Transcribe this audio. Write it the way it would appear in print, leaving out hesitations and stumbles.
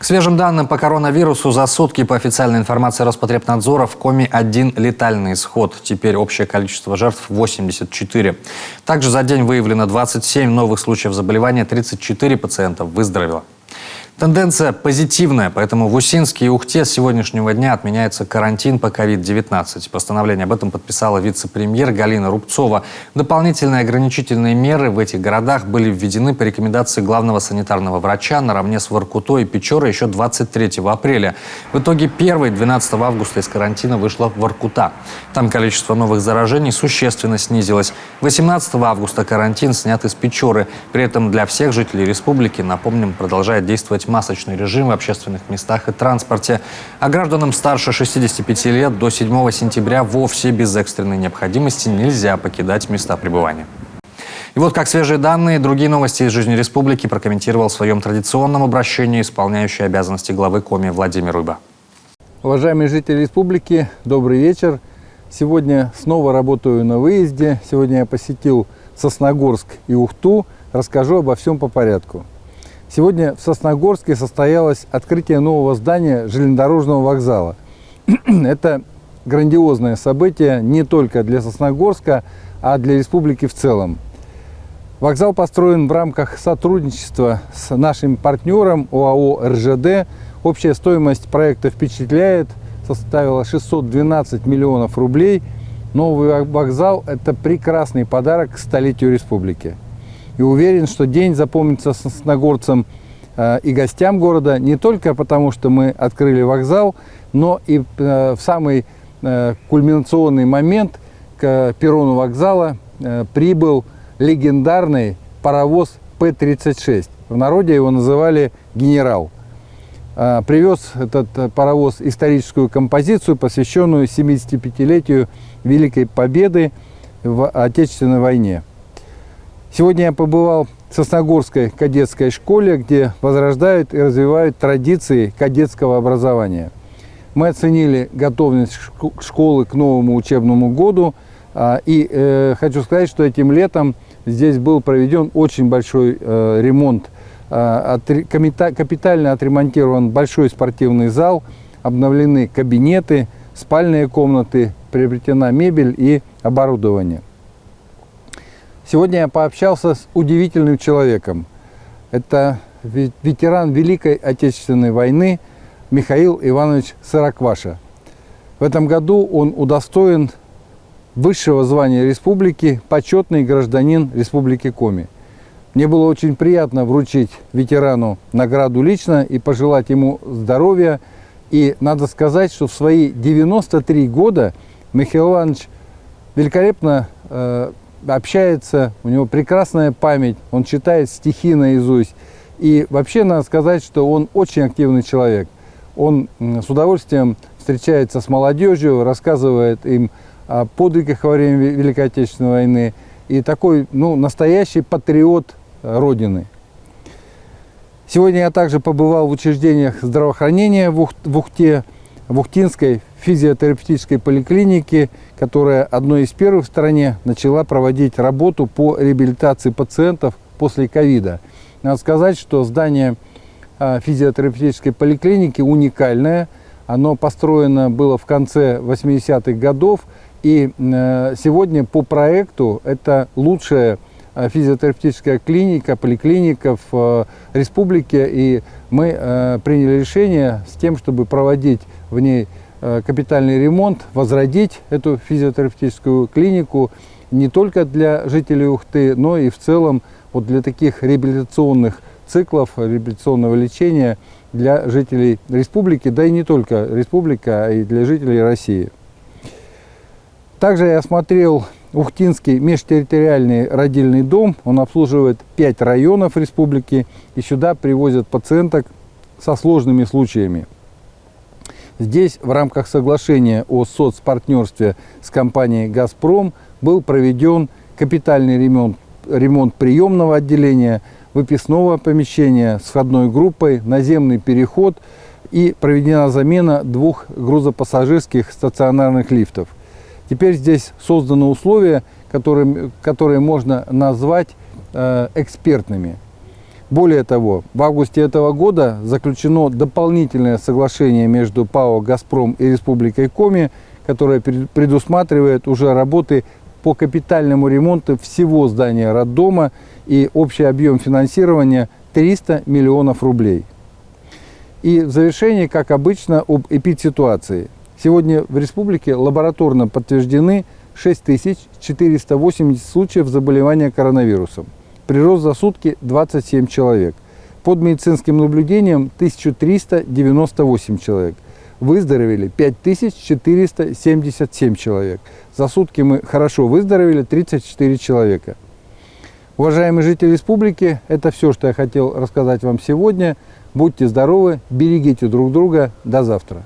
свежим данным по коронавирусу за сутки, по официальной информации Роспотребнадзора, в коме 1 летальный исход. Теперь общее количество жертв 84. Также за день выявлено 27 новых случаев заболевания, 34 пациента выздоровело. Тенденция позитивная, поэтому в Усинске и Ухте с сегодняшнего дня отменяется карантин по COVID-19. Постановление об этом подписала вице-премьер Галина Рубцова. Дополнительные ограничительные меры в этих городах были введены по рекомендации главного санитарного врача наравне с Воркутой и Печорой еще 23 апреля. В итоге 12 августа из карантина вышла Воркута. Там количество новых заражений существенно снизилось. 18 августа карантин снят из Печоры. При этом для всех жителей республики, напомним, продолжает действовать масочный режим в общественных местах и транспорте. А гражданам старше 65 лет до 7 сентября вовсе без экстренной необходимости нельзя покидать места пребывания. И вот как свежие данные и другие новости из жизни республики прокомментировал в своем традиционном обращении исполняющий обязанности главы Коми Владимир Уйба. Уважаемые жители республики, добрый вечер. Сегодня снова работаю на выезде. Сегодня я посетил Сосногорск и Ухту. Расскажу обо всем по порядку. Сегодня в Сосногорске состоялось открытие нового здания железнодорожного вокзала. Это грандиозное событие не только для Сосногорска, а для республики в целом. Вокзал построен в рамках сотрудничества с нашим партнером ОАО «РЖД». Общая стоимость проекта впечатляет, составила 612 миллионов рублей. Новый вокзал – это прекрасный подарок к столетию республики. И уверен, что день запомнится сосногорцам и гостям города не только потому, что мы открыли вокзал, но и в самый кульминационный момент к перрону вокзала прибыл легендарный паровоз П-36. В народе его называли «Генерал». Привез этот паровоз историческую композицию, посвященную 75-летию Великой Победы в Отечественной войне. Сегодня я побывал в Сосногорской кадетской школе, где возрождают и развивают традиции кадетского образования. Мы оценили готовность школы к новому учебному году. И хочу сказать, что этим летом здесь был проведен очень большой ремонт. Капитально отремонтирован большой спортивный зал, обновлены кабинеты, спальные комнаты, приобретена мебель и оборудование. Сегодня я пообщался с удивительным человеком. Это ветеран Великой Отечественной войны Михаил Иванович Сорокваша. В этом году он удостоен высшего звания республики «Почетный гражданин Республики Коми». Мне было очень приятно вручить ветерану награду лично и пожелать ему здоровья. И надо сказать, что в свои 93 года Михаил Иванович великолепно общается, у него прекрасная память, он читает стихи наизусть. И вообще надо сказать, что он очень активный человек. Он с удовольствием встречается с молодежью, рассказывает им о подвигах во время Великой Отечественной войны. И такой, настоящий патриот Родины. Сегодня я также побывал в учреждениях здравоохранения в Ухте, в Ухтинской физиотерапевтической поликлинике, которая одной из первых в стране начала проводить работу по реабилитации пациентов после ковида. Надо сказать, что здание физиотерапевтической поликлиники уникальное. Оно построено было в конце 80-х годов. И сегодня по проекту это лучшая физиотерапевтическая поликлиника в республике. И мы приняли решение с тем, чтобы проводить в ней капитальный ремонт, возродить эту физиотерапевтическую клинику не только для жителей Ухты, но и в целом для таких реабилитационных циклов, реабилитационного лечения для жителей республики, да и не только республики, а и для жителей России. Также я осмотрел Ухтинский межтерриториальный родильный дом. Он обслуживает 5 районов республики, и сюда привозят пациенток со сложными случаями. Здесь в рамках соглашения о соцпартнерстве с компанией «Газпром» был проведен капитальный ремонт приемного отделения, выписного помещения с входной группой, наземный переход и проведена замена 2 грузопассажирских стационарных лифтов. Теперь здесь созданы условия, которые можно назвать экспертными. Более того, в августе этого года заключено дополнительное соглашение между ПАО «Газпром» и Республикой Коми, которое предусматривает уже работы по капитальному ремонту всего здания роддома, и общий объем финансирования 300 миллионов рублей. И в завершении, как обычно, об эпидситуации. Сегодня в республике лабораторно подтверждены 6480 случаев заболевания коронавирусом. Прирост за сутки 27 человек. Под медицинским наблюдением 1398 человек. Выздоровели 5477 человек. За сутки мы хорошо выздоровели 34 человека. Уважаемые жители республики, это все, что я хотел рассказать вам сегодня. Будьте здоровы, берегите друг друга. До завтра.